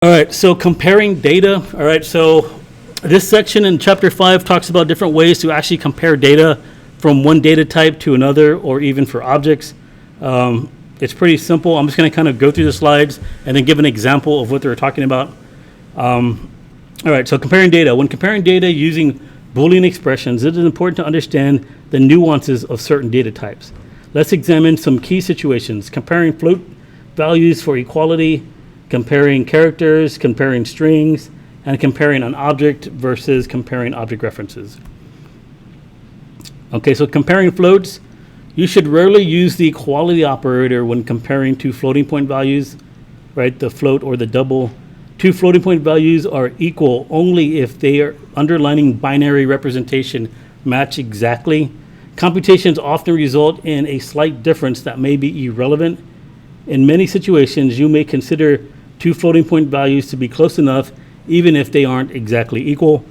All right, so comparing data. All right, so this section in chapter 5 talks about different ways to actually compare data from one data type to another, or even for objects. It's pretty simple. I'm just going to kind of go through the slides and then give an example of what they're talking about. All right, so comparing data. When comparing data using Boolean expressions, it is important to understand the nuances of certain data types. Let's examine some key situations: comparing float values for equality, comparing characters, comparing strings, and comparing an object versus comparing object references. Okay, so comparing floats, you should rarely use the equality operator when comparing two floating point values, right? The float or the double. Two floating point values are equal only if their underlying binary representation match exactly. Computations often result in a slight difference that may be irrelevant. In many situations, you may consider two floating point values to be close enough, even if they aren't exactly equal.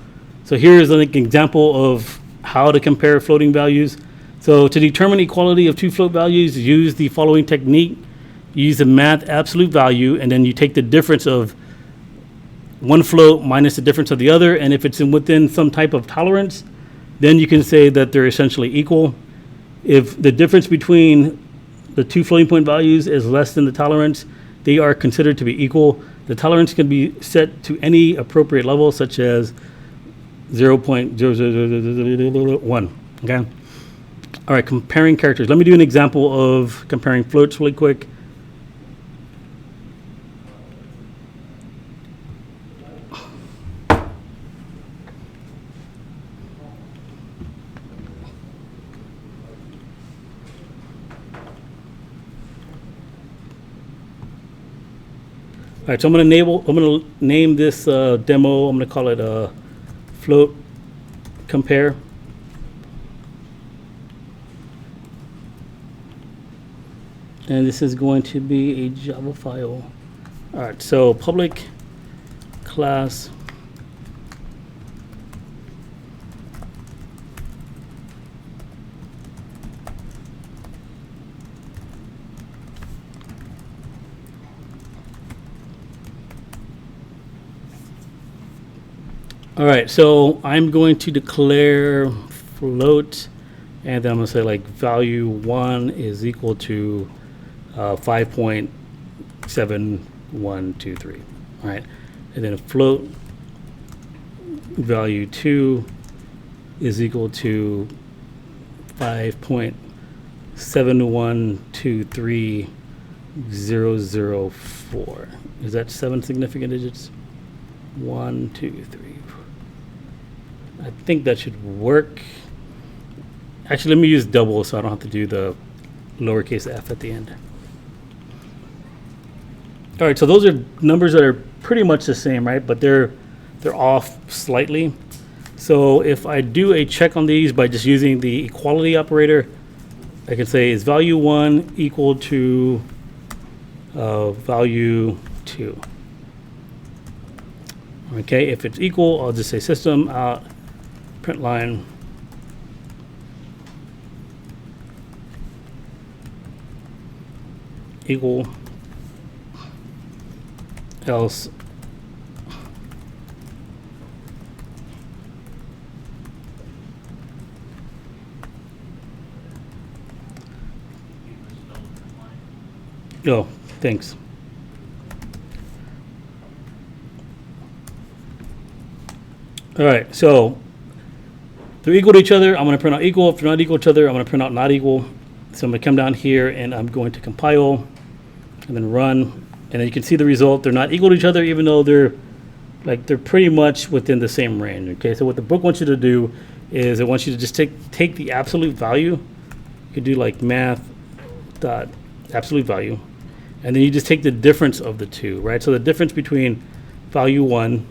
So here's an example of how to compare floating values. So to determine equality of two float values, use the following technique. Use the math absolute value, and then you take the difference of one float minus the difference of the other, and if it's within some type of tolerance, then you can say that they're essentially equal. If the difference between the two floating point values is less than the tolerance, they are considered to be equal. The tolerance can be set to any appropriate level, such as 0.00001. Okay. All right, comparing characters. Let me do an example of comparing floats really quick. All right, so I'm going to name this demo. I'm going to call it float compare. And this is going to be a Java file. All right, so public class All right, so I'm going to declare float, and then I'm going to say like value 1 is equal to 5.7123. All right, and then a float value 2 is equal to 5.7123004. Is that 7 significant digits? 1, 2, 3. I think that should work. Actually, let me use double so I don't have to do the lowercase f at the end. All right, so those are numbers that are pretty much the same, right? But they're off slightly. So if I do a check on these by just using the equality operator, I can say is value 1 equal to value 2. Okay, if it's equal, I'll just say system out print line equal, else oh, thanks. All right, so they're equal to each other. I'm going to print out equal. If they're not equal to each other, I'm going to print out not equal. So I'm going to come down here and I'm going to compile and then run. And then you can see the result. They're not equal to each other, even though they're pretty much within the same range. Okay, so what the book wants you to do is it wants you to just take the absolute value. You could do like math dot absolute value, and then you just take the difference of the two, right? So the difference between value 1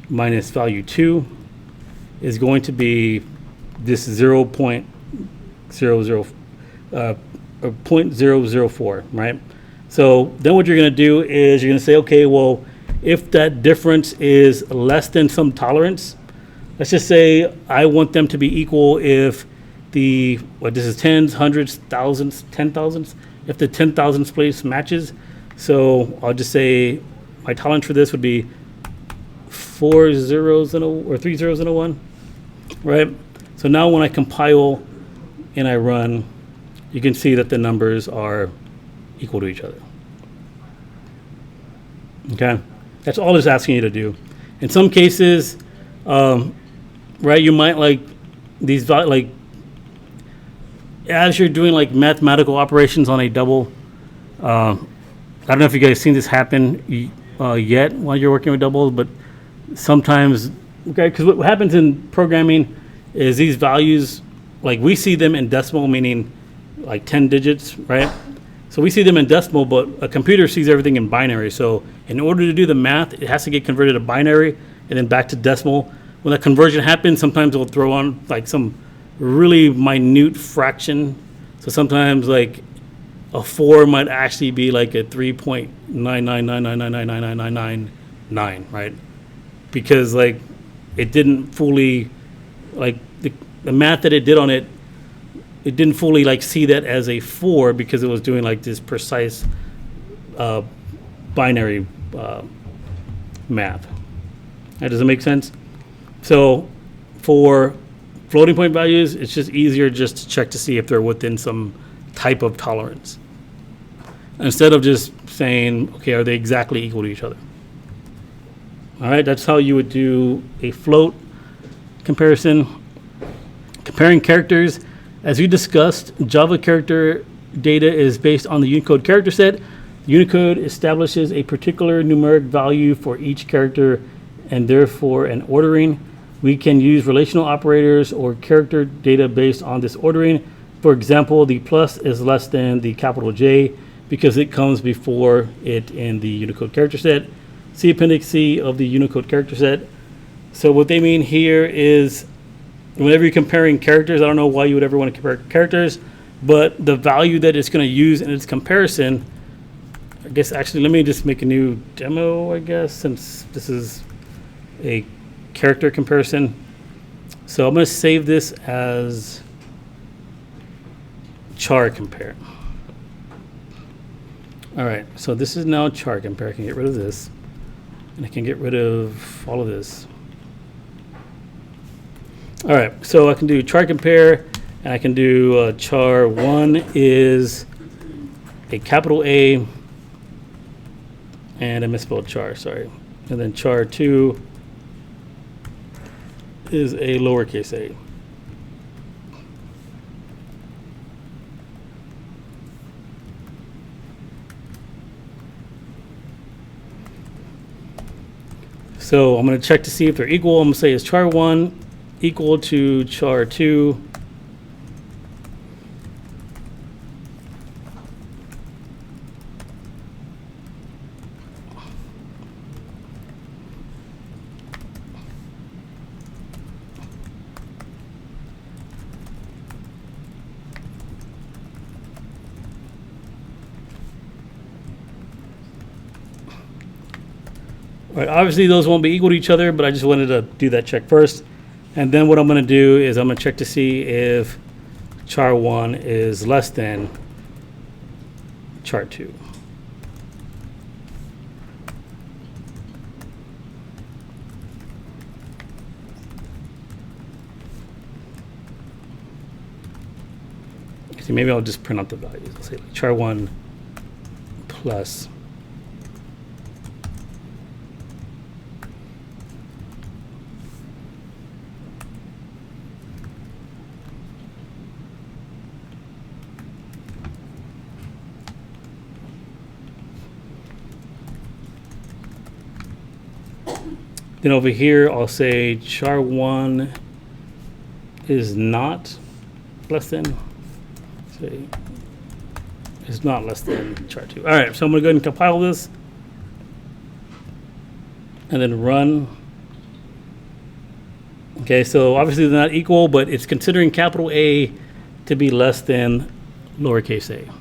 minus value 2 is going to be this 0.004, right? So then what you're going to do is you're going to say, okay, well, if that difference is less than some tolerance, let's just say I want them to be equal if this is tens, hundreds, thousands, 10,000s, if the 10,000s place matches. So I'll just say my tolerance for this would be 4 zeros and or 3 zeros and a 1, right? So now when I compile and I run, you can see that the numbers are equal to each other. Okay, that's all it's asking you to do. In some cases, right, you might like these like as you're doing like mathematical operations on a double. I don't know if you guys seen this happen yet while you're working with doubles, but sometimes, okay, because what happens in programming is these values, like we see them in decimal, meaning like 10 digits, right? So we see them in decimal, but a computer sees everything in binary. So in order to do the math, it has to get converted to binary and then back to decimal. When that conversion happens, sometimes it'll throw on like some really minute fraction. So sometimes like a 4 might actually be like a 3.999999999, right? Because like it didn't fully, like the math that it did on it, it didn't fully like see that as a 4 because it was doing like this precise binary math. That doesn't make sense. So for floating point values, it's just easier just to check to see if they're within some type of tolerance, instead of just saying, okay, are they exactly equal to each other? All right, that's how you would do a float comparison. Comparing characters, as we discussed, Java character data is based on the Unicode character set. Unicode establishes a particular numeric value for each character and therefore an ordering. We can use relational operators or character data based on this ordering. For example, the plus is less than the capital J because it comes before it in the Unicode character set. See Appendix C of the Unicode character set. So what they mean here is whenever you're comparing characters, I don't know why you would ever want to compare characters, but the value that it's going to use in its comparison, I guess actually let me just make a new demo, I guess, since this is a character comparison. So I'm going to save this as char compare. All right, so this is now char compare. I can get rid of this, and I can get rid of all of this. All right, so I can do char compare, and I can do char 1 is a capital A, and I misspelled char, sorry. And then char 2 is a lowercase a. So I'm going to check to see if they're equal. I'm going to say is char 1 equal to char 2. Right, obviously those won't be equal to each other, but I just wanted to do that check first. And then what I'm going to do is I'm going to check to see if char 1 is less than char 2. See, maybe I'll just print out the values. I'll say like char 1 plus . Then over here, I'll say char 1 is not less than, say, is not less than char 2. All right, so I'm going to go ahead and compile this and then run. Okay, so obviously they're not equal, but it's considering capital A to be less than lowercase a. All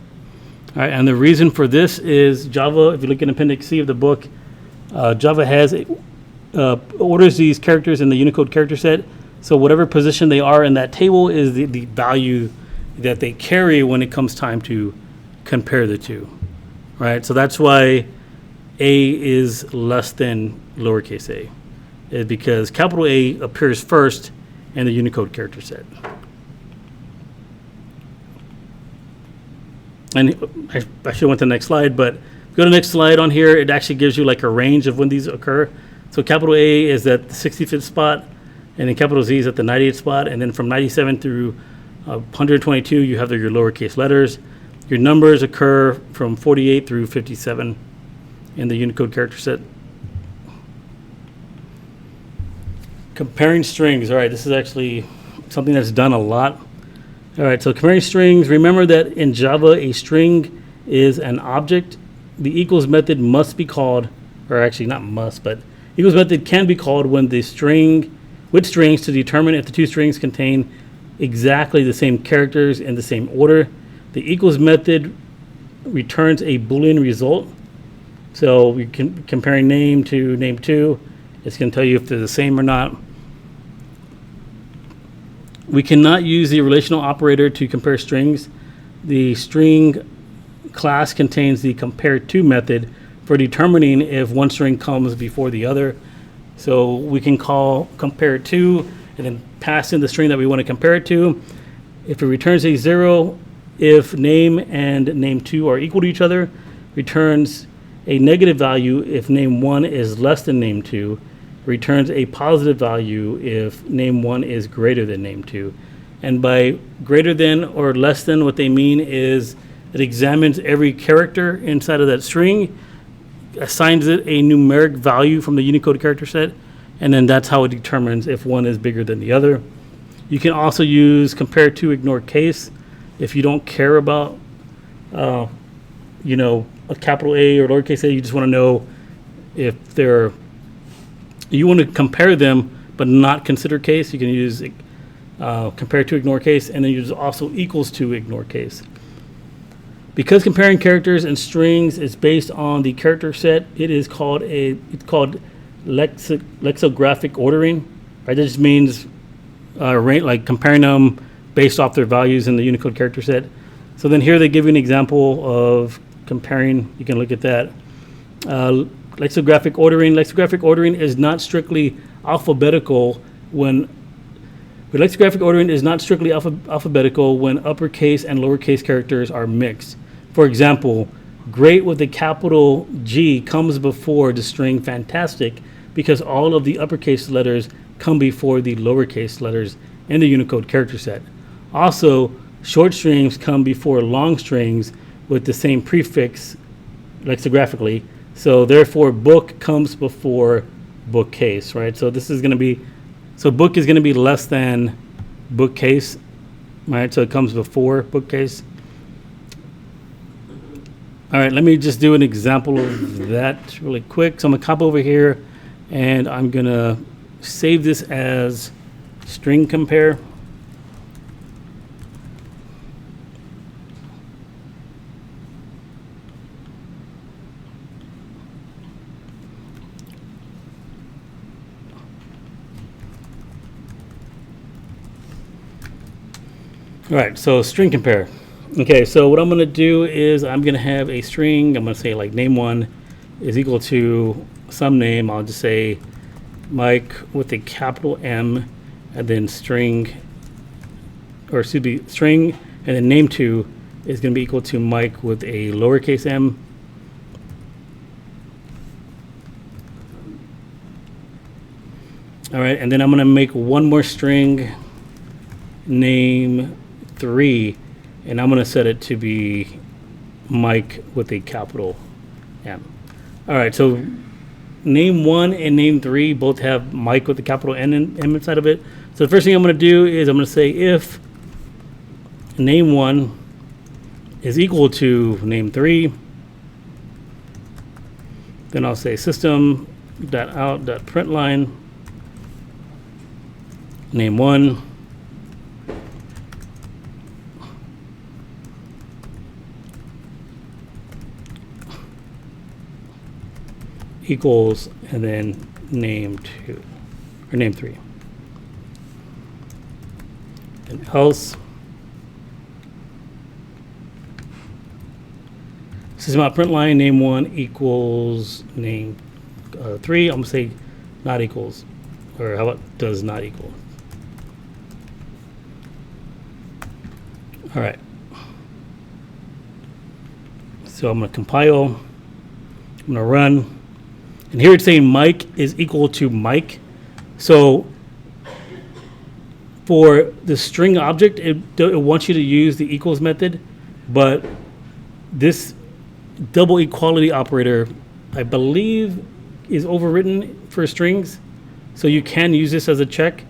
right, and the reason for this is Java, if you look in Appendix C of the book, Java has orders these characters in the Unicode character set. So whatever position they are in that table is the value that they carry when it comes time to compare the two, right? So that's why A is less than lowercase a, is because capital A appears first in the Unicode character set. And I should have went to the next slide, but go to the next slide on here. It actually gives you like a range of when these occur. So capital A is at the 65th spot, and then capital Z is at the 98th spot. And then from 97 through 122, you have your lowercase letters. Your numbers occur from 48 through 57 in the Unicode character set. Comparing strings. All right, this is actually something that's done a lot. All right, so comparing strings, remember that in Java, a string is an object. The equals method must be called, or actually not must, but equals method can be called when the string, with strings to determine if the two strings contain exactly the same characters in the same order. The equals method returns a Boolean result. So we can comparing name to name2, it's going to tell you if they're the same or not. We cannot use the relational operator to compare strings. The string class contains the compare2 method for determining if one string comes before the other. So we can call compare2 and then pass in the string that we want to compare it to. If it returns a 0, if name and name2 are equal to each other, returns a negative value if name1 is less than name2, returns a positive value if name1 is greater than name2. And by greater than or less than, what they mean is it examines every character inside of that string, assigns it a numeric value from the Unicode character set, and then that's how it determines if one is bigger than the other. You can also use compare to ignore case if you don't care about a capital A or lowercase a. You just want to know if you want to compare them but not consider case. You can use compare to ignore case, and then use also equals to ignore case. Because comparing characters and strings is based on the character set, it's called lexicographic ordering. Right? That just means like comparing them based off their values in the Unicode character set. So then here they give you an example of comparing. You can look at that. Lexicographic ordering. Lexicographic ordering is not strictly alphabetical when lexicographic ordering is not strictly alphabetical when uppercase and lowercase characters are mixed. For example, great with a capital G comes before the string fantastic because all of the uppercase letters come before the lowercase letters in the Unicode character set. Also, short strings come before long strings with the same prefix lexicographically. So therefore, book comes before bookcase, right? So this is going to be, so book is going to be less than bookcase, right? So it comes before bookcase. All right, let me just do an example of that really quick. So I'm going to copy over here, and I'm going to save this as string compare. All right, so string compare. Okay, so what I'm going to do is I'm going to have a string. I'm going to say like name1 is equal to some name. I'll just say Mike with a capital M, and then string, or excuse me, string, and then name2 is going to be equal to Mike with a lowercase m. All right, and then I'm going to make one more string, name3, and I'm going to set it to be Mike with a capital M. All right, so name1 and name3 both have Mike with a capital N and M inside of it. So the first thing I'm going to do is I'm going to say if name1 is equal to name3, then I'll say system.out.println name1 equals, and then name2 or name3, and else system out print line name 1 equals name 3. I'm going to say not equals, or how about does not equal. All right. So I'm going to compile. I'm going to run. And here it's saying Mike is equal to Mike. So for the string object, it wants you to use the equals method, but this double equality operator, I believe, is overwritten for strings. So you can use this as a check,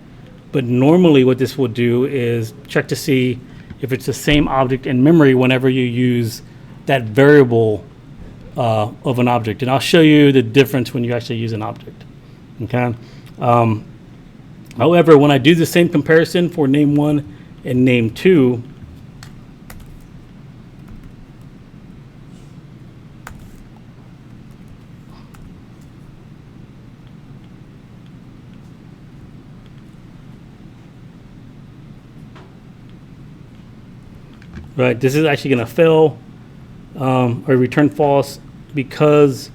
but normally what this will do is check to see if it's the same object in memory whenever you use that variable of an object. And I'll show you the difference when you actually use an object. Okay. However, when I do the same comparison for name 1 and name 2, right, this is actually going to fail or return false because,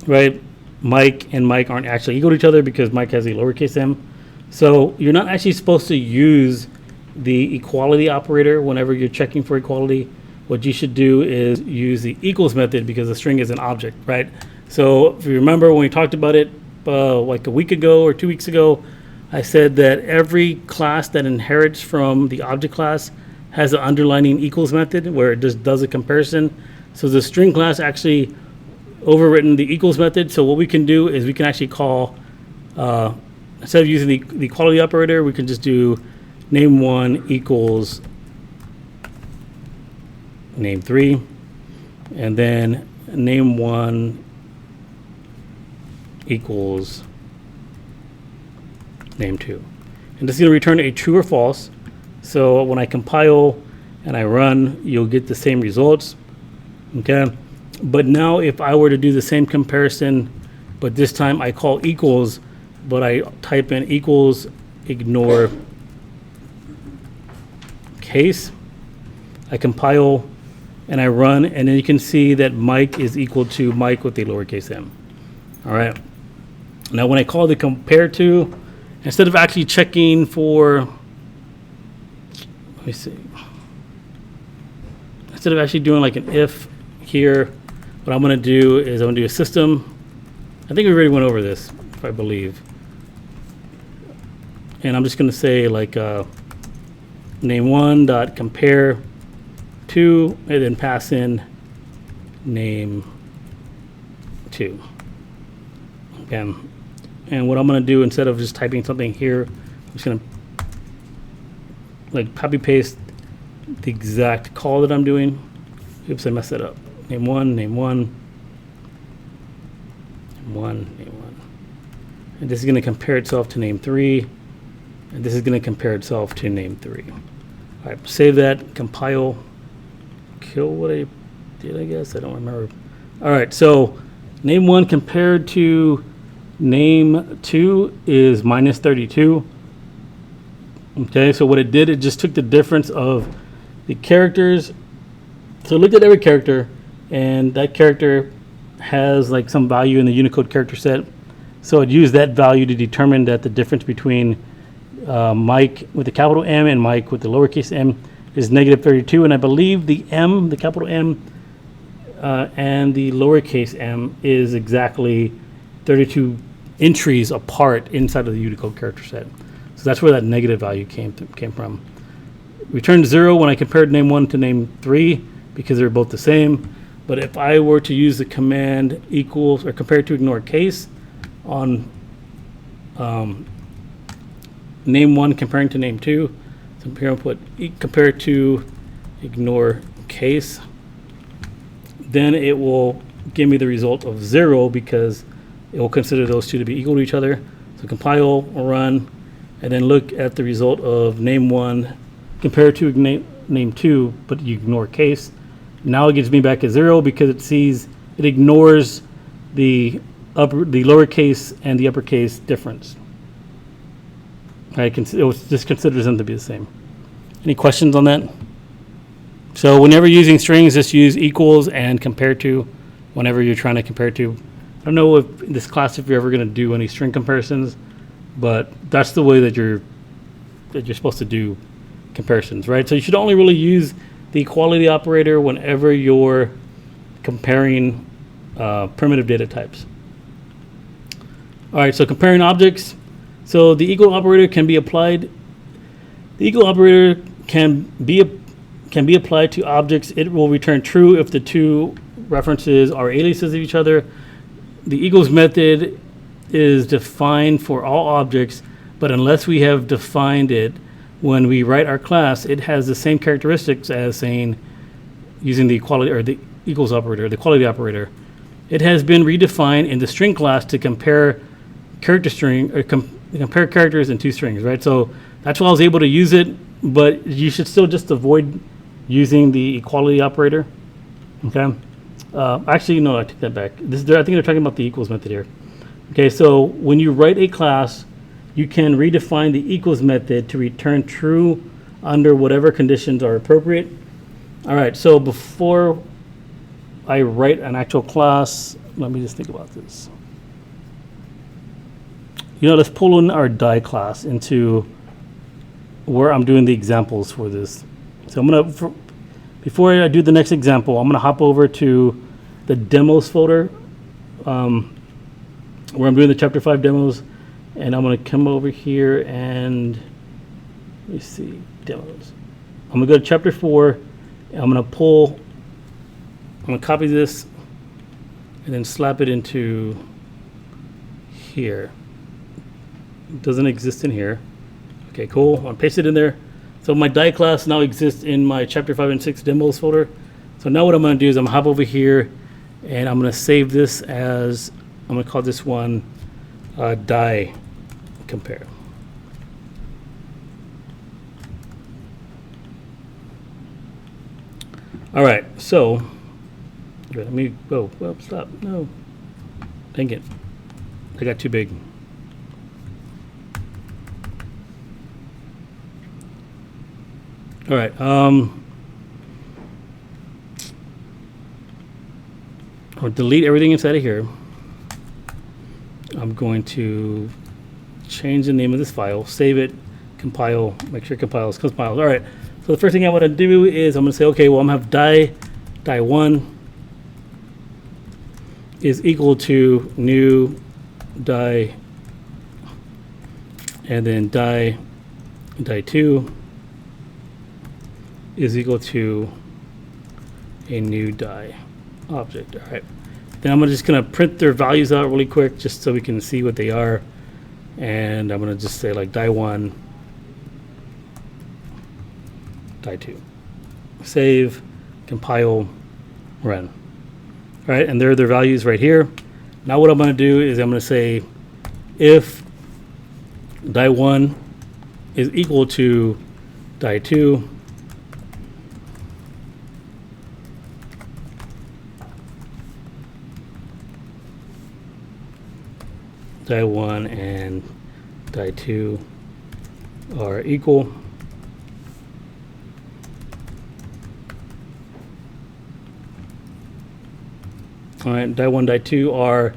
right, Mike and Mike aren't actually equal to each other because Mike has a lowercase m. So you're not actually supposed to use the equality operator whenever you're checking for equality. What you should do is use the equals method because the string is an object, right? So if you remember when we talked about it like a week ago or 2 weeks ago, I said that every class that inherits from the object class has an underlining equals method where it just does a comparison. So the string class actually overwritten the equals method. So what we can do is we can actually call, instead of using the equality operator, we can just do name 1 equals name 3, and then name 1 equals name 2. And this is going to return a true or false. So when I compile and I run, you'll get the same results. Okay. But now if I were to do the same comparison, but this time I call equals, but I type in equals, ignore case, I compile and I run, and then you can see that Mike is equal to Mike with a lowercase m. All right. Now when I call the compare to, instead of actually checking for, let me see, instead of actually doing like an if here, what I'm going to do is I'm going to do a system. I think we already went over this, if I believe. And I'm just going to say like name 1 dot compare to, and then pass in name 2. Okay. And what I'm going to do, instead of just typing something here, I'm just going to like copy paste the exact call that I'm doing. Oops, I messed it up. Name 1, name 1, name 1, name 1. And this is going to compare itself to name 3. And this is going to compare itself to name 3. All right, save that, compile, kill what I did, I guess. I don't remember. All right, so name 1 compared to name 2 is minus 32. Okay, so what it did, it just took the difference of the characters. So it looked at every character, and that character has like some value in the Unicode character set. So it used that value to determine that the difference between Mike with the capital M and Mike with the lowercase m is negative 32. And I believe the M, the capital M, and the lowercase m is exactly 32 entries apart inside of the Unicode character set. So that's where that negative value came from. Returned 0 when I compared name 1 to name 3 because they're both the same. But if I were to use the command equals or compare to ignore case on name 1 comparing to name 2, so here I'll put compare to ignore case, then it will give me the result of 0 because it will consider those two to be equal to each other. So compile, run, and then look at the result of name 1 compare to name 2, but you ignore case. Now it gives me back a 0 because it ignores the lowercase and the uppercase difference. It just considers them to be the same. Any questions on that? So whenever using strings, just use equals and compare to whenever you're trying to compare to. I don't know if in this class if you're ever going to do any string comparisons, but that's the way that you're supposed to do comparisons, right? So you should only really use the equality operator whenever you're comparing primitive data types. All right, so comparing objects. So the equal operator can be applied. The equal operator can be applied to objects. It will return true if the two references are aliases of each other. The equals method is defined for all objects, but unless we have defined it when we write our class, it has the same characteristics as saying using the equality or the equals operator, the equality operator. It has been redefined in the string class to compare compare characters in two strings, right? So that's why I was able to use it, but you should still just avoid using the equality operator. Okay. Actually, no, I take that back. I think they're talking about the equals method here. Okay, so when you write a class, you can redefine the equals method to return true under whatever conditions are appropriate. All right, so before I write an actual class, let me just think about this. Let's pull in our die class into where I'm doing the examples for this. So before I do the next example, I'm gonna hop over to the demos folder where I'm doing the chapter 5 demos, and I'm gonna come over here and let me see, demos. I'm gonna go to chapter 4, and I'm gonna copy this and then slap it into here. It doesn't exist in here. Okay, cool. I'm gonna paste it in there. So my die class now exists in my chapter 5 and 6 demos folder. So now what I'm gonna do is I'm gonna hop over here and I'm gonna save this as, I'm gonna call this one die compare. All right, so let me go. Well, stop. No, dang it, I got too big. All right. I'll delete everything inside of here. I'm going to change the name of this file, save it, compile, make sure it compiles. All right. So the first thing I want to do is I'm going to say, okay, well, I'm going to have die1 is equal to new die, and then die2 is equal to a new die object. All right. Then I'm just going to print their values out really quick just so we can see what they are. And I'm going to just say like die1, die2. Save, compile, run. All right, and there are their values right here. Now what I'm going to do is I'm going to say if die1 is equal to die2, die1 and die2 are equal. All right, die1, die2 are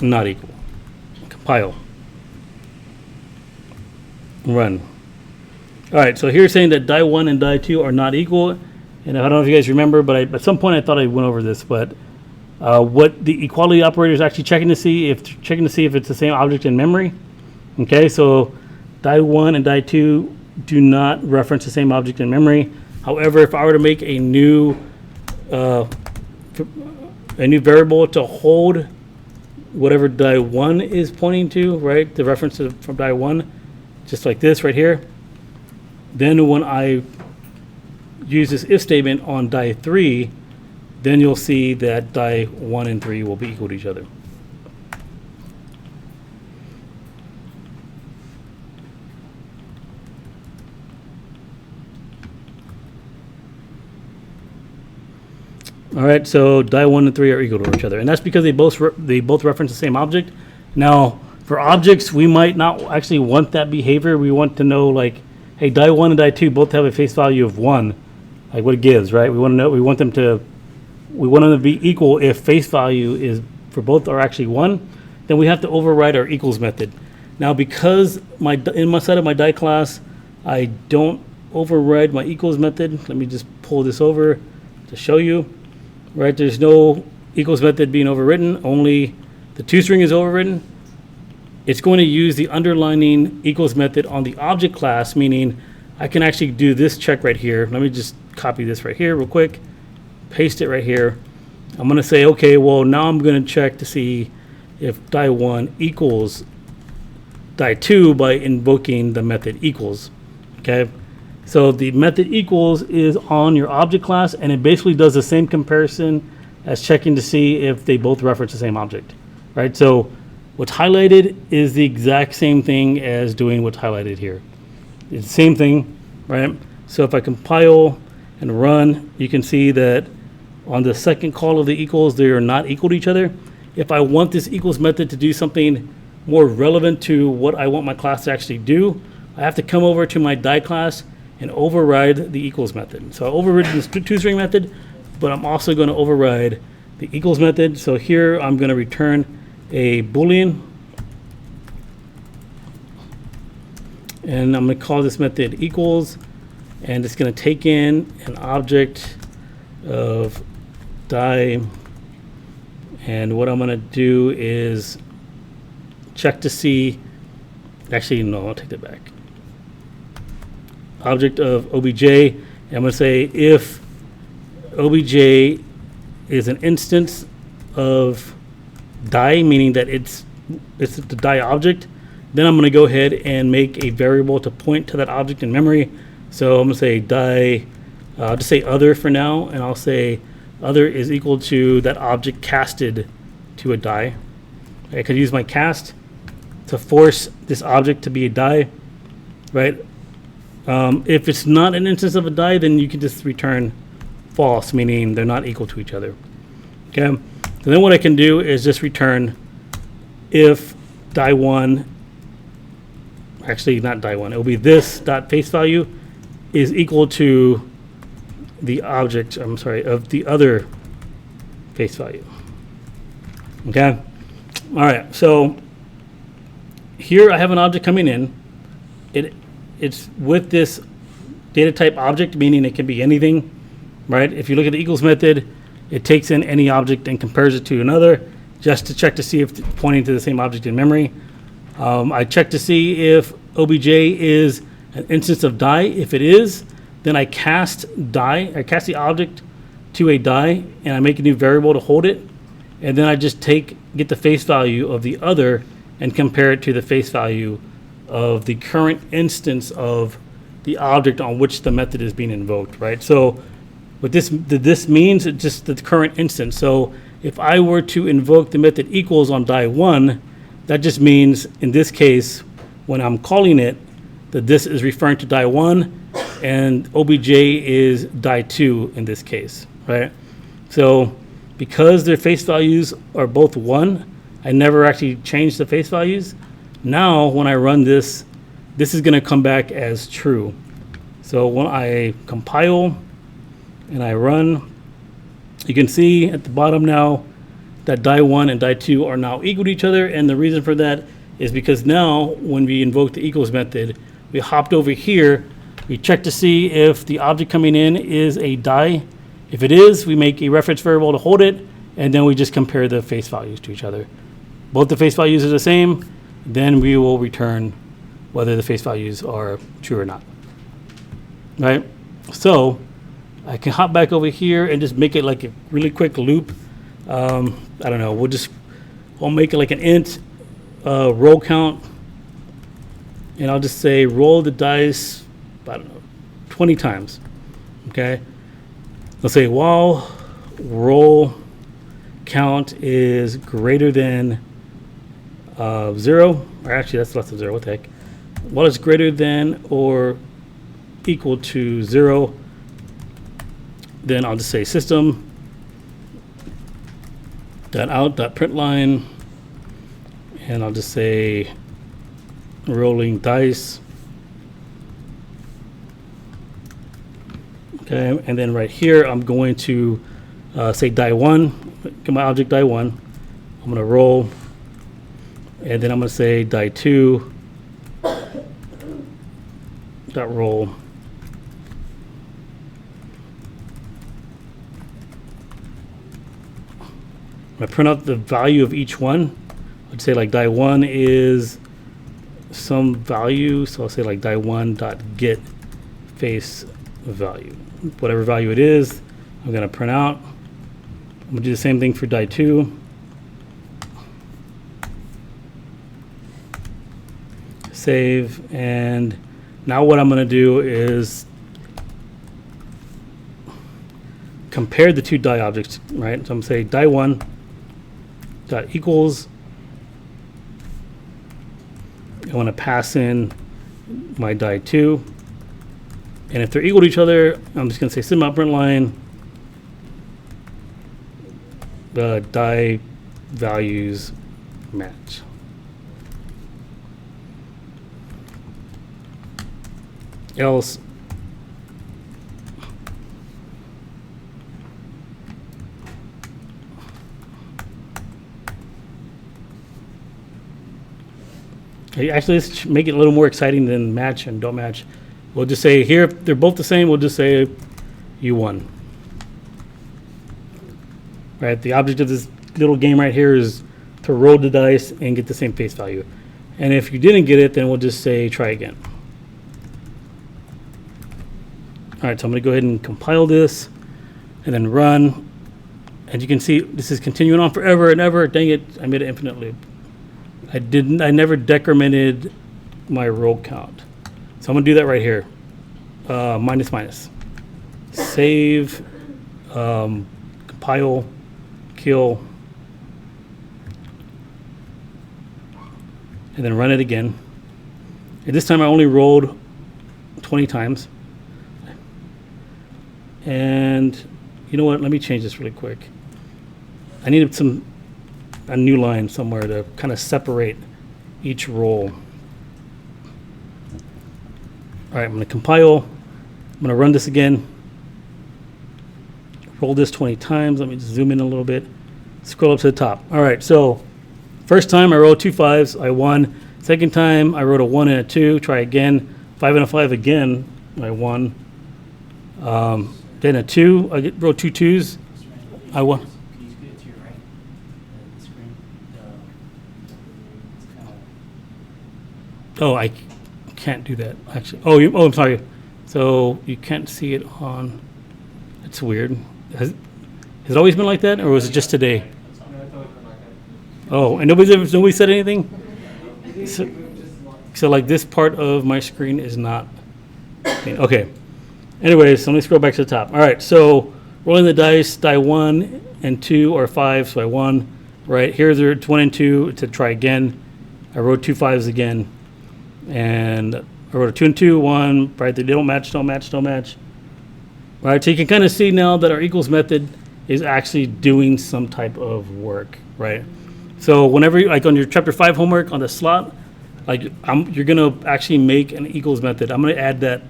not equal. Compile. Run. All right, so here's saying that die1 and die2 are not equal. And I don't know if you guys remember, but at some point I thought I went over this, but what the equality operator is actually checking to see if it's the same object in memory. Okay, so die1 and die2 do not reference the same object in memory. However, if I were to make a new variable to hold whatever die1 is pointing to, right, the reference from die1, just like this right here, then when I use this if statement on die3, then you'll see that die1 and 3 will be equal to each other. All right, so die1 and 3 are equal to each other, and that's because they both reference the same object. Now, for objects, we might not actually want that behavior. We want to know, like, hey, die1 and die2 both have a face value of 1. like what it gives, right? We want to know, we want them to be equal if face value is for both are actually 1, then we have to override our equals method. Now, because in my side of my die class, I don't override my equals method. Let me just pull this over to show you, right? There's no equals method being overwritten, only the toString is overwritten. It's going to use the underlining equals method on the object class, meaning I can actually do this check right here. Let me just copy this right here real quick, paste it right here. I'm going to say, okay, well, now I'm going to check to see if die1 equals die2 by invoking the method equals. Okay, so the method equals is on your object class, and it basically does the same comparison as checking to see if they both reference the same object, right? So what's highlighted is the exact same thing as doing what's highlighted here. It's the same thing, right? So if I compile and run, you can see that on the second call of the equals, they are not equal to each other. If I want this equals method to do something more relevant to what I want my class to actually do, I have to come over to my die class and override the equals method. So I overridden the toString method, but I'm also going to override the equals method. So here I'm going to return a Boolean, and I'm going to call this method equals, and it's going to take in an object of die, and what I'm going to do is check to see, actually no, I'll take that back, object of obj, and I'm going to say if obj is an instance of die, meaning that it's the die object, then I'm going to go ahead and make a variable to point to that object in memory. So I'm going to say die, I'll just say other for now, and I'll say other is equal to that object casted to a die. I could use my cast to force this object to be a die, right? If it's not an instance of a die, then you can just return false, meaning they're not equal to each other. Okay. So then what I can do is just return if die1, actually not die1, it will be this dot face value is equal to the object, I'm sorry, of the other face value. Okay. All right. So here I have an object coming in. It's with this data type object, meaning it can be anything, right? If you look at the equals method, it takes in any object and compares it to another just to check to see if it's pointing to the same object in memory. I check to see if obj is an instance of die. If it is, then I cast the object to a die, and I make a new variable to hold it, and then I just get the face value of the other and compare it to the face value of the current instance of the object on which the method is being invoked, right? So what this means, it's just the current instance. So if I were to invoke the method equals on die1, that just means in this case, when I'm calling it, that this is referring to die1 and obj is die2 in this case, right? So because their face values are both 1, I never actually changed the face values. Now when I run this is going to come back as true. So when I compile and I run, you can see at the bottom now that die1 and die2 are now equal to each other, and the reason for that is because now when we invoke the equals method, we hopped over here, we check to see if the object coming in is a die. If it is, we make a reference variable to hold it, and then we just compare the face values to each other. Both the face values are the same, then we will return whether the face values are true or not, right? So I can hop back over here and just make it like a really quick loop. I don't know, I'll make it like an int roll count, and I'll just say roll the dice, I don't know, 20 times, okay? I'll say while roll count is greater than 0, or actually that's less than 0, what the heck? While it's greater than or equal to 0, then I'll just say system .out.println, and I'll just say rolling dice Okay, and then right here, I'm going to say die1, get my object die1. I'm going to roll, and then I'm going to say die2 dot roll. I'm going to print out the value of each one. I'd say like die1 is some value, so I'll say like die1 dot get face value. Whatever value it is, I'm going to print out. I'm going to do the same thing for die2. Save, and now what I'm going to do is compare the two die objects, right? So I'm going to say die1 dot equals. I want to pass in my die2, and if they're equal to each other, I'm just going to say sim.println the die values match. Else actually, let's make it a little more exciting than match and don't match. We'll just say here, if they're both the same, we'll just say you won. Right, the object of this little game right here is to roll the dice and get the same face value. And if you didn't get it, then we'll just say try again. All right, so I'm going to go ahead and compile this and then run. And you can see this is continuing on forever and ever. Dang it, I made an infinite loop. I never decremented my roll count. So I'm going to do that right here. Minus, minus. Save, compile, kill, and then run it again. And this time I only rolled 20 times. And you know what? Let me change this really quick. I needed a new line somewhere to kind of separate each roll. All right, I'm going to compile. I'm going to run this again. Roll this 20 times. Let me just zoom in a little bit. Scroll up to the top. All right, so first time I rolled 2 5s, I won. Second time I wrote a 1 and a 2. Try again. 5 and a 5 again, I won. Then a 2, I wrote 2 2s. I won. Can you scoot it to your right? The screen? It's kind of... Oh, I can't do that, actually. I'm sorry. So you can't see it on. It's weird. Has it always been like that, or was it just today? Oh, and nobody said anything? So like this part of my screen is not. Okay. Anyways, so let me scroll back to the top. All right, so rolling the dice, die 1 and 2 are 5, so I won. Right, here's 1 and 2 to try again. I wrote 2 5s again. And I wrote a 2 and 2, 1, right, they don't match, don't match, don't match. All right, so you can kind of see now that our equals method is actually doing some type of work, right? So whenever, like on your chapter 5 homework on the slot, like you're gonna actually make an equals method. I'm gonna add that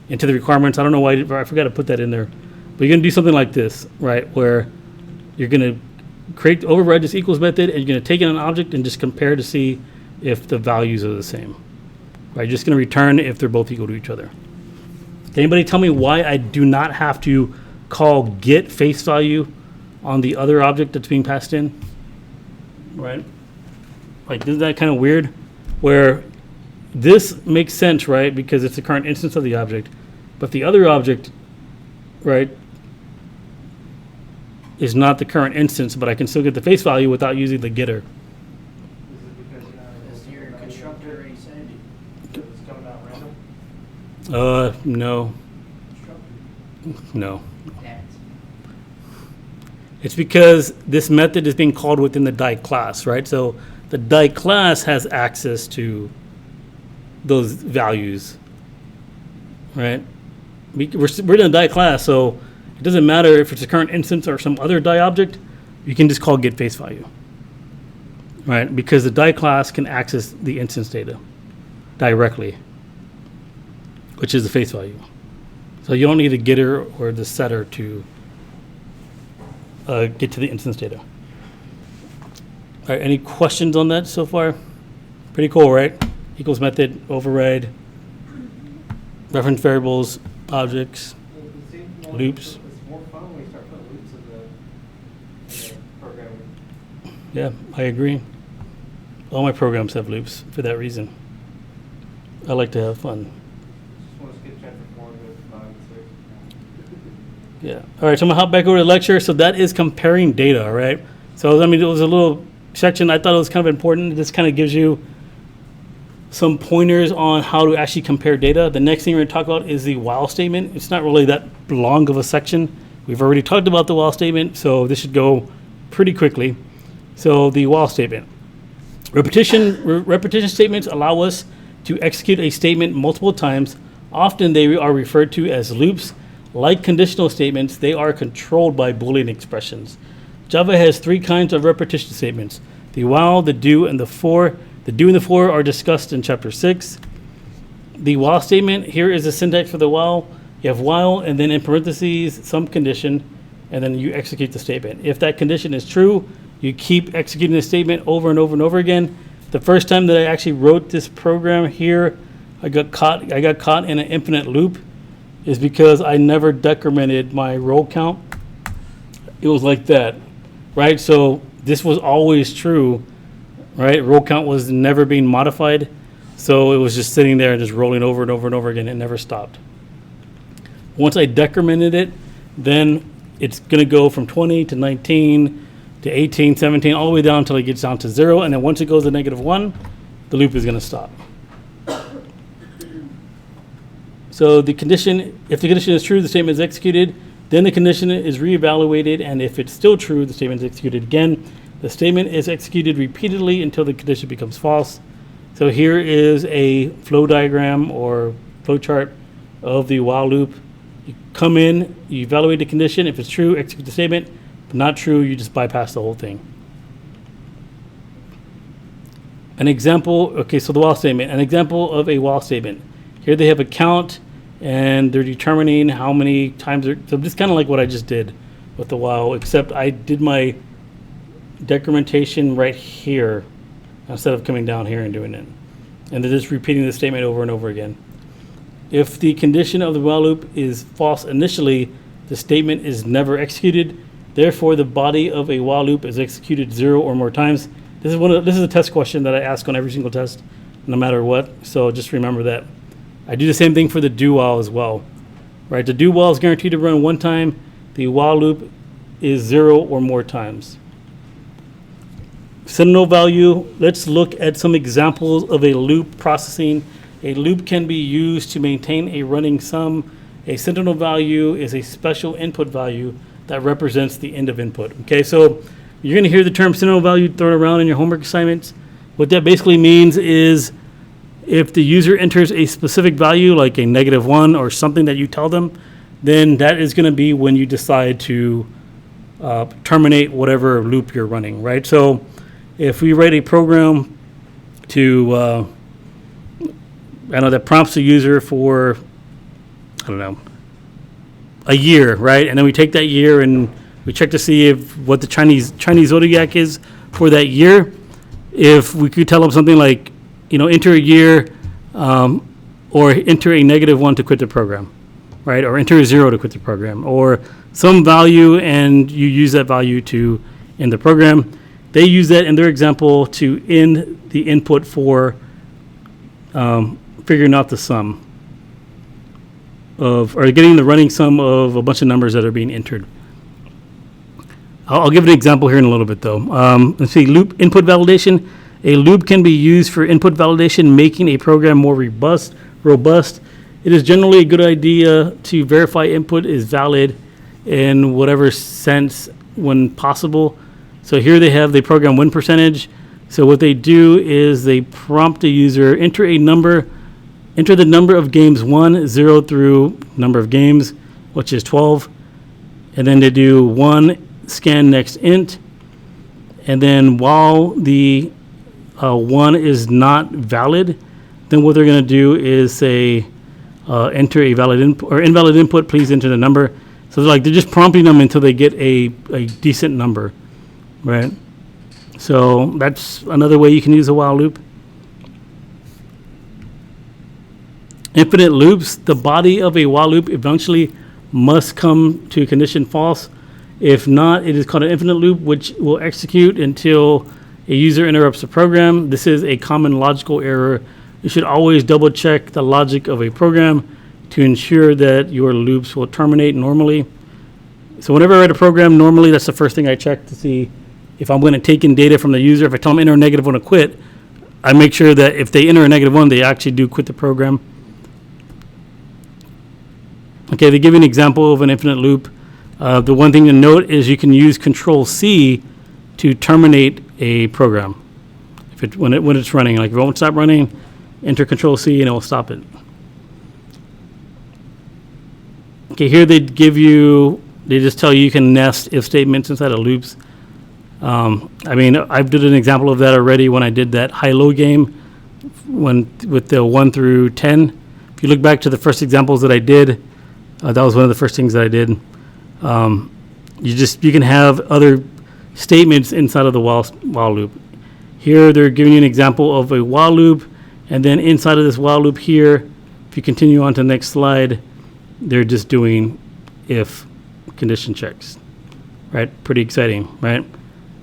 into the requirements. I don't know why I forgot to put that in there, but you're gonna do something like this, right? Where you're gonna override this equals method, and you're gonna take in an object and just compare to see if the values are the same. Right? You're just gonna return if they're both equal to each other. Can anybody tell me why I do not have to call get face value on the other object that's being passed in? Right? Like, isn't that kind of weird? Where this makes sense, right? Because it's the current instance of the object. But the other object, right, is not the current instance, but I can still get the face value without using the getter. Is it because your constructor already said it's coming out random? No. No. Yeah. It's because this method is being called within the die class, right? So the die class has access to those values, right? We're in a die class, so it doesn't matter if it's a current instance or some other die object. You can just call get face value, right? Because the die class can access the instance data directly, which is the face value. So you don't need the getter or the setter to get to the instance data. All right, any questions on that so far? Pretty cool, right? Equals method, override, reference variables, objects, loops. It's more fun when you start putting loops in the programming. Yeah, I agree. All my programs have loops for that reason. I like to have fun. Just want to skip chapter 4 and go to 5 and 6. Yeah. All right, so I'm gonna hop back over to the lecture. So that is comparing data, all right? So, I mean, it was a little section. I thought it was kind of important. This kind of gives you some pointers on how to actually compare data. The next thing we're gonna talk about is the while statement. It's not really that long of a section. We've already talked about the while statement, so this should go pretty quickly. So the while statement. Repetition statements allow us to execute a statement multiple times. Often they are referred to as loops. Like conditional statements, they are controlled by Boolean expressions. Java has 3 kinds of repetition statements: the while, the do, and the for. The do and the for are discussed in chapter 6. The while statement, here is the syntax for the while. You have while, and then in parentheses, some condition, and then you execute the statement. If that condition is true, you keep executing the statement over and over and over again. The first time that I actually wrote this program here, I got caught in an infinite loop, is because I never decremented my row count. It was like that, right? So this was always true, right? Row count was never being modified. So it was just sitting there and just rolling over and over and over again. It never stopped. Once I decremented it, then it's going to go from 20 to 19 to 18, 17, all the way down until it gets down to 0. And then once it goes to -1, the loop is going to stop. So the condition, if the condition is true, the statement is executed. Then the condition is reevaluated, and if it's still true, the statement is executed again. The statement is executed repeatedly until the condition becomes false. So here is a flow diagram or flow chart of the while loop. You come in, you evaluate the condition. If it's true, execute the statement. If not true, you just bypass the whole thing. An example, okay, so the while statement. An example of a while statement. Here they have a count, and they're determining how many times they're, so this is kind of like what I just did with the while, except I did my decrementation right here instead of coming down here and doing it. And they're just repeating the statement over and over again. If the condition of the while loop is false initially, the statement is never executed. Therefore, the body of a while loop is executed 0 or more times. This is a test question that I ask on every single test, no matter what. So just remember that. I do the same thing for the do while as well, right? The do while is guaranteed to run 1 time. The while loop is 0 or more times. Sentinel value, let's look at some examples of a loop processing. A loop can be used to maintain a running sum. A sentinel value is a special input value that represents the end of input. Okay, so you're going to hear the term sentinel value thrown around in your homework assignments. What that basically means is if the user enters a specific value, like a -1 or something that you tell them, then that is going to be when you decide to terminate whatever loop you're running, right? So if we write a program to, that prompts the user for, a year, right? And then we take that year and we check to see if what the Chinese zodiac is for that year. If we could tell them something like, enter a year, or enter a -1 to quit the program, right? Or enter a 0 to quit the program, or some value, and you use that value to end the program. They use that in their example to end the input for figuring out the sum of, or getting the running sum of a bunch of numbers that are being entered. I'll give an example here in a little bit, though. Let's see, loop input validation. A loop can be used for input validation, making a program more robust. It is generally a good idea to verify input is valid in whatever sense when possible. So here they have the program win percentage. So what they do is they prompt the user, enter the number of games won, 0 through number of games, which is 12. And then they do 1 scan next int. And then while the 1 is not valid, then what they're going to do is say enter a valid input or invalid input, please enter the number. So they're just prompting them until they get a decent number, right? So that's another way you can use a while loop. Infinite loops, the body of a while loop eventually must come to condition false. If not, it is called an infinite loop, which will execute until a user interrupts the program. This is a common logical error. You should always double check the logic of a program to ensure that your loops will terminate normally. So whenever I write a program, normally that's the first thing I check to see if I'm going to take in data from the user. If I tell them enter a -1 to quit, I make sure that if they enter a -1, they actually do quit the program. Okay, they give you an example of an infinite loop. The one thing to note is you can use Control-C to terminate a program. When it's running, like if it won't stop running, enter Control-C and it will stop it. Okay, here they just tell you can nest if statements inside of loops. I've did an example of that already when I did that high-low game with the 1 through 10. If you look back to the first examples that I did, that was one of the first things that I did. You can have other statements inside of the while loop. Here they're giving you an example of a while loop, and then inside of this while loop here, if you continue on to the next slide, they're just doing if condition checks, right? Pretty exciting, right?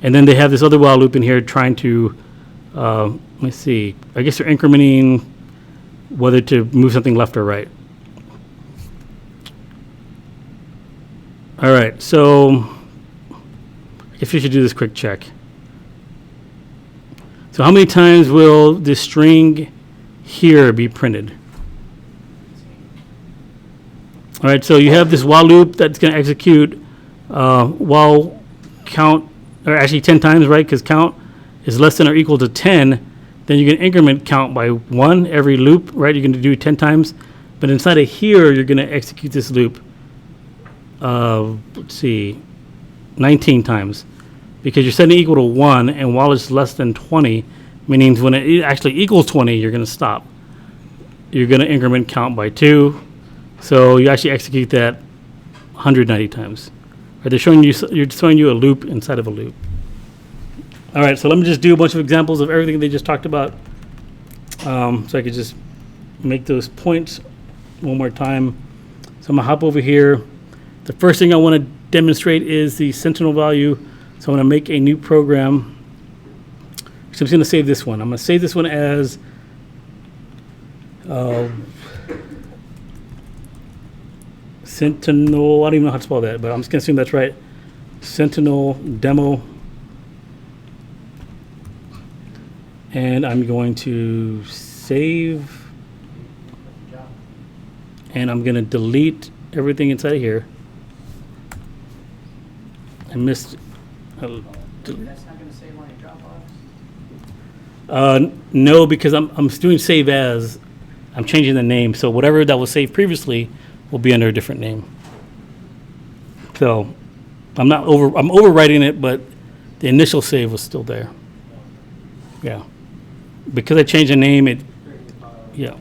And then they have this other while loop in here trying to, let's see, I guess they're incrementing whether to move something left or right. All right, so I guess we should do this quick check. So how many times will this string here be printed? All right, so you have this while loop that's going to execute while count, or actually 10 times, right? Because count is less than or equal to 10. Then you can increment count by 1 every loop, right? You're going to do 10 times. But inside of here, you're going to execute this loop, let's see, 19 times. Because you're setting it equal to 1, and while it's less than 20, meaning when it actually equals 20, you're going to stop. You're going to increment count by 2. So you actually execute that 190 times. Right, you're showing you a loop inside of a loop. All right, so let me just do a bunch of examples of everything they just talked about, so I could just make those points one more time. So I'm gonna hop over here. The first thing I want to demonstrate is the sentinel value. So I'm gonna make a new program. So I'm just gonna save this one. I'm gonna save this one as Sentinel, I don't even know how to spell that, but I'm just going to assume that's right. Sentinel demo. And I'm going to save. And I'm going to delete everything inside of here. I missed. That's not going to save on your Dropbox? No, because I'm doing save as. I'm changing the name. So whatever that was saved previously will be under a different name. So I'm overwriting it, but the initial save was still there. Yeah. Because I changed the name, yeah.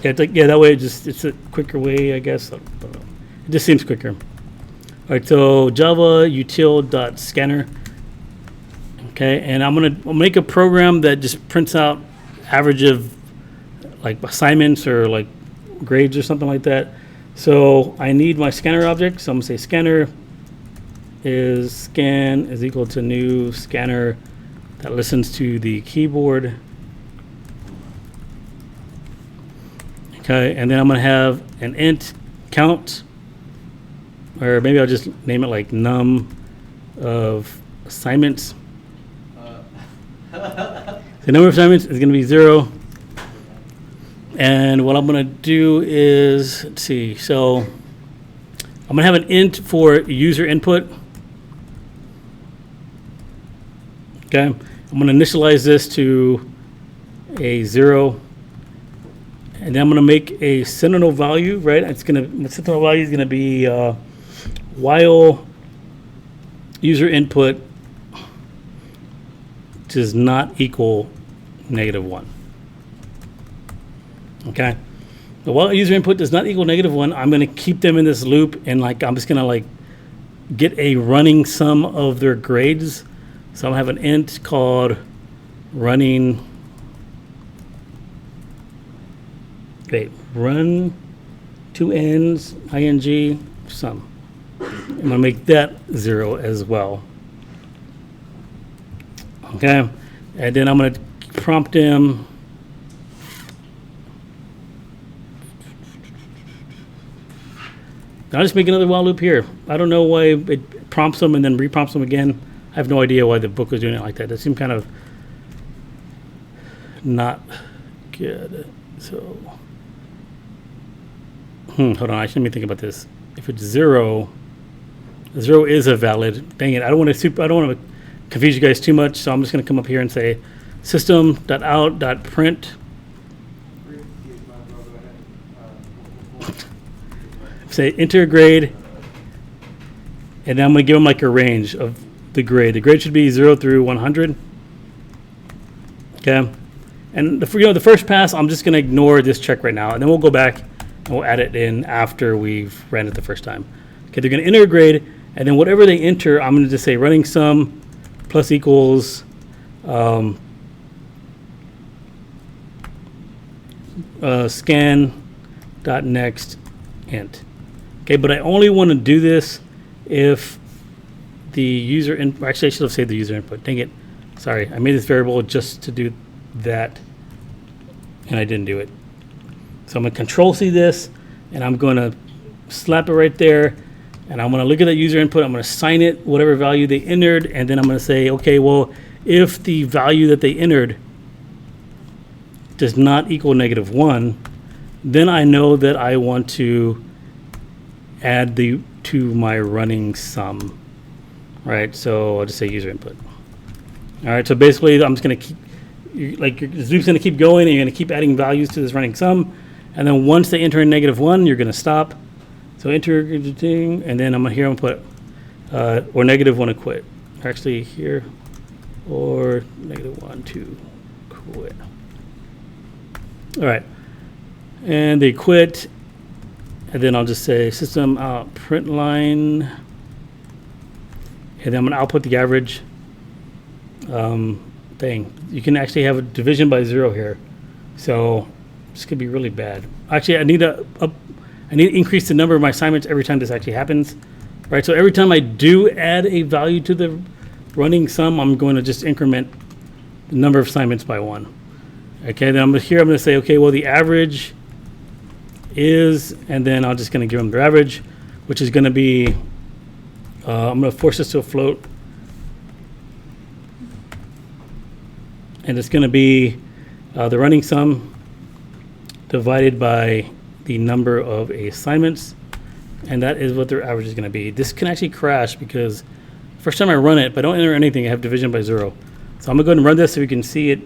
Yeah, that way it's a quicker way, I guess. I don't know. It just seems quicker. All right, so Java util.scanner. Okay, and I'll make a program that just prints out average of like assignments or like grades or something like that. So I need my scanner object. So I'm gonna say scanner is scan is equal to new scanner that listens to the keyboard. Okay, and then I'm gonna have an int count, or maybe I'll just name it like num of assignments. The number of assignments is gonna be 0. And what I'm going to do is, let's see, so I'm going to have an int for user input. Okay, I'm going to initialize this to a 0. And then I'm going to make a sentinel value, right? The sentinel value is going to be while user input does not equal -1. Okay. But while user input does not equal -1, I'm going to keep them in this loop, and like I'm just going to like get a running sum of their grades. So I'm going to have an int called running. Wait, run two ends ing sum. I'm going to make that 0 as well. Okay, and then I'm going to prompt him. I'll just make another while loop here. I don't know why it prompts them and then reprompts them again. I have no idea why the book was doing it like that. That seemed kind of not good. So, hold on. Actually, let me think about this. If it's 0, 0 is a valid. Dang it! I don't want to confuse you guys too much. So I'm just going to come up here and say system.out.print. Say enter grade, and then I'm going to give them like a range of the grade. The grade should be 0 through 100. Okay, and the first pass, I'm just going to ignore this check right now, and then we'll go back and we'll add it in after we've ran it the first time. Okay, they're going to enter a grade, and then whatever they enter, I'm going to just say running sum plus equals scan.next int. Okay, but I only want to do this if the user input, actually I should have saved the user input. Dang it. Sorry, I made this variable just to do that, and I didn't do it. So I'm going to control C this, and I'm going to slap it right there, and I'm going to look at that user input. I'm going to assign it whatever value they entered, and then I'm going to say, okay, well, if the value that they entered does not equal -1, then I know that I want to add to my running sum, right? So I'll just say user input. All right, so basically I'm just going to keep, this loop's going to keep going, and you're going to keep adding values to this running sum, and then once they enter in -1, you're going to stop. So enter thing, and then I'm going to put or -1 to quit. Actually here, or -1 to quit. All right, and they quit. And then I'll just say system out print line, and then I'm going to output the average. Thing. You can actually have a division by 0 here, so this could be really bad. Actually, I need to increase the number of my assignments every time this actually happens, right? So every time I do add a value to the running sum, I'm going to just increment the number of assignments by 1. Okay, then I'm going to say, okay, well, the average is, and then I'm just going to give them their average, which is going to be, I'm going to force this to a float, and it's going to be the running sum divided by the number of assignments, and that is what their average is going to be. This can actually crash because first time I run it, but I don't enter anything, I have division by 0. So I'm going to go ahead and run this so we can see it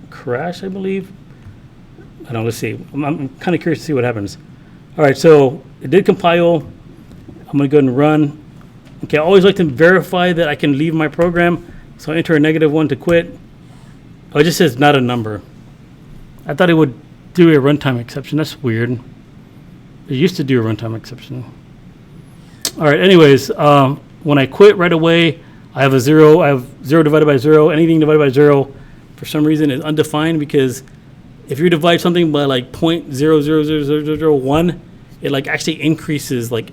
crash, I believe. I don't know, let's see. I'm kind of curious to see what happens. All right, so it did compile. I'm going to go ahead and run. Okay, I always like to verify that I can leave my program. So I enter a -1 to quit. Oh, it just says not a number. I thought it would do a runtime exception. That's weird. It used to do a runtime exception. All right, anyways, when I quit right away, I have a 0. I have 0 divided by 0. Anything divided by 0, for some reason, is undefined, because if you divide something by like 0.000001, it like actually increases like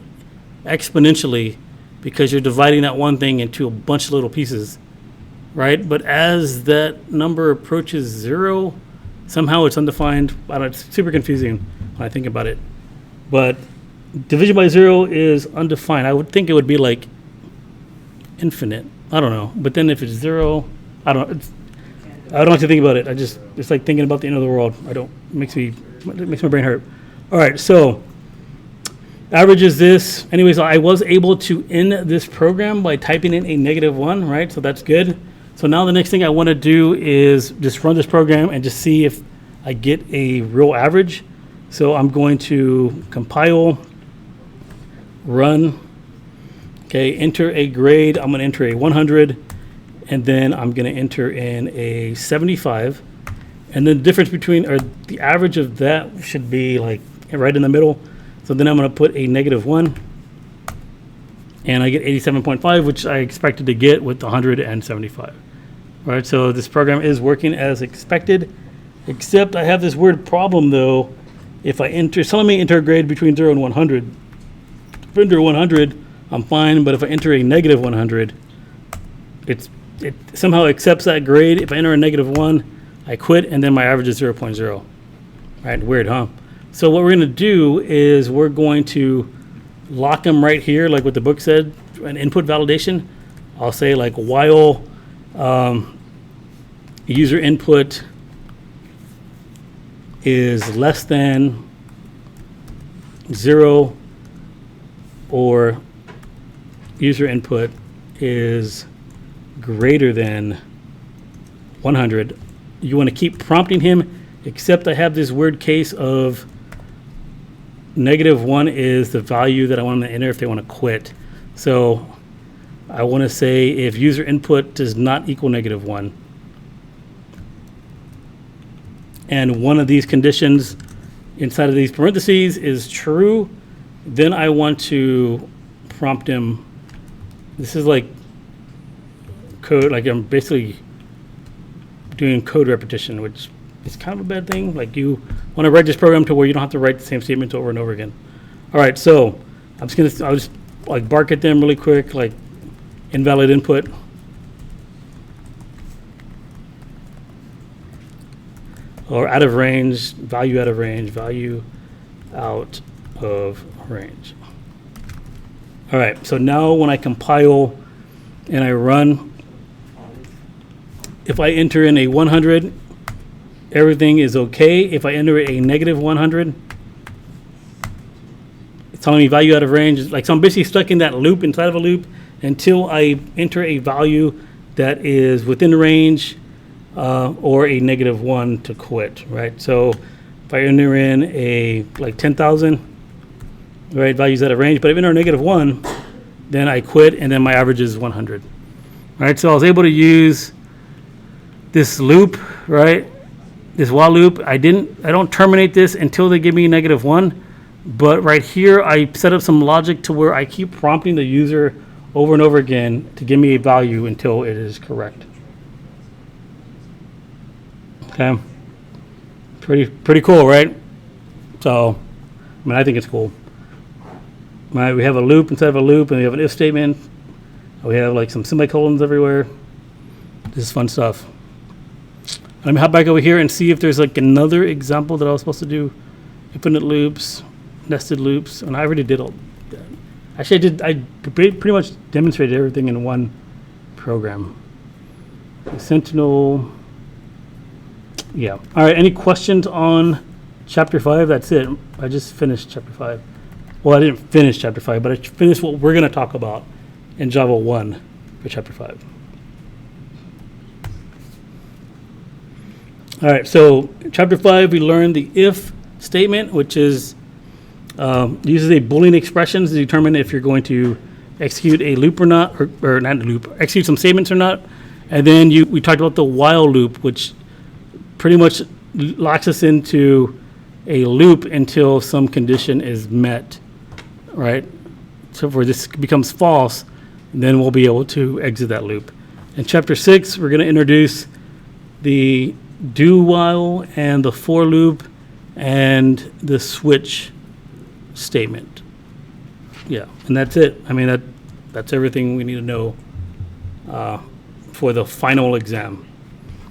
exponentially, because you're dividing that one thing into a bunch of little pieces, right? But as that number approaches 0, somehow it's undefined. I don't know, it's super confusing when I think about it. But division by 0 is undefined. I would think it would be like infinite. I don't know. But then if it's 0, I don't know. I don't have to think about it. It's like thinking about the end of the world. It makes my brain hurt. All right, so average is this. Anyways, I was able to end this program by typing in a -1, right? So that's good. So now the next thing I want to do is just run this program and just see if I get a real average. So I'm going to compile, run, okay, enter a grade. I'm going to enter a 100. And then I'm going to enter in a 75, And then the difference between, or the average of that should be like right in the middle. So then I'm going to put a -1, and I get 87.5, which I expected to get with 175. All right, so this program is working as expected, except I have this weird problem though. If I enter, it's telling me enter a grade between 0 and 100. If I enter 100, I'm fine, but if I enter a -100, it somehow accepts that grade. If I enter a -1, I quit, and then my average is 0.0. Right, weird, huh? So what we're gonna do is we're going to lock them right here, like what the book said, an input validation. I'll say like while user input is less than 0 or user input is greater than 100, you want to keep prompting him, except I have this weird case of -1 is the value that I want them to enter if they want to quit. So I want to say if user input does not equal -1, and one of these conditions inside of these parentheses is true, then I want to prompt him. This is like code, like I'm basically doing code repetition, which is kind of a bad thing. Like you want to write this program to where you don't have to write the same statements over and over again. All right, so I'll just like bark at them really quick, like invalid input. Or out of range, value out of range, value out of range. All right, so now when I compile and I run, if I enter in a 100, everything is okay. If I enter a -100, it's telling me value out of range. Like, so I'm basically stuck in that loop inside of a loop until I enter a value that is within range or a -1 to quit, right? So if I enter in a like 10,000, right, values out of range, but if I enter a -1, then I quit, and then my average is 100, right? So I was able to use this loop, right? This while loop. I don't terminate this until they give me -1, but right here I set up some logic to where I keep prompting the user over and over again to give me a value until it is correct. Okay, pretty cool, right? So, I mean, I think it's cool. Right, we have a loop inside of a loop, and we have an if statement. We have like some semicolons everywhere. This is fun stuff. Let me hop back over here and see if there's like another example that I was supposed to do. Infinite loops, nested loops, and I already did all that. Actually, I pretty much demonstrated everything in one program. Sentinel. Yeah. All right. Any questions on chapter 5? That's it. I just finished chapter 5. Well, I didn't finish chapter 5, but I finished what we're going to talk about in Java 1 for chapter 5. All right. So chapter 5, we learned the if statement, which is uses a Boolean expression to determine if you're going to execute a loop or not, or not a loop, execute some statements or not. And then we talked about the while loop, which pretty much locks us into a loop until some condition is met, right? So if this becomes false, then we'll be able to exit that loop. In chapter 6, we're going to introduce the do while and the for loop and the switch statement. Yeah, and that's it. I mean, that's everything we need to know for the final exam.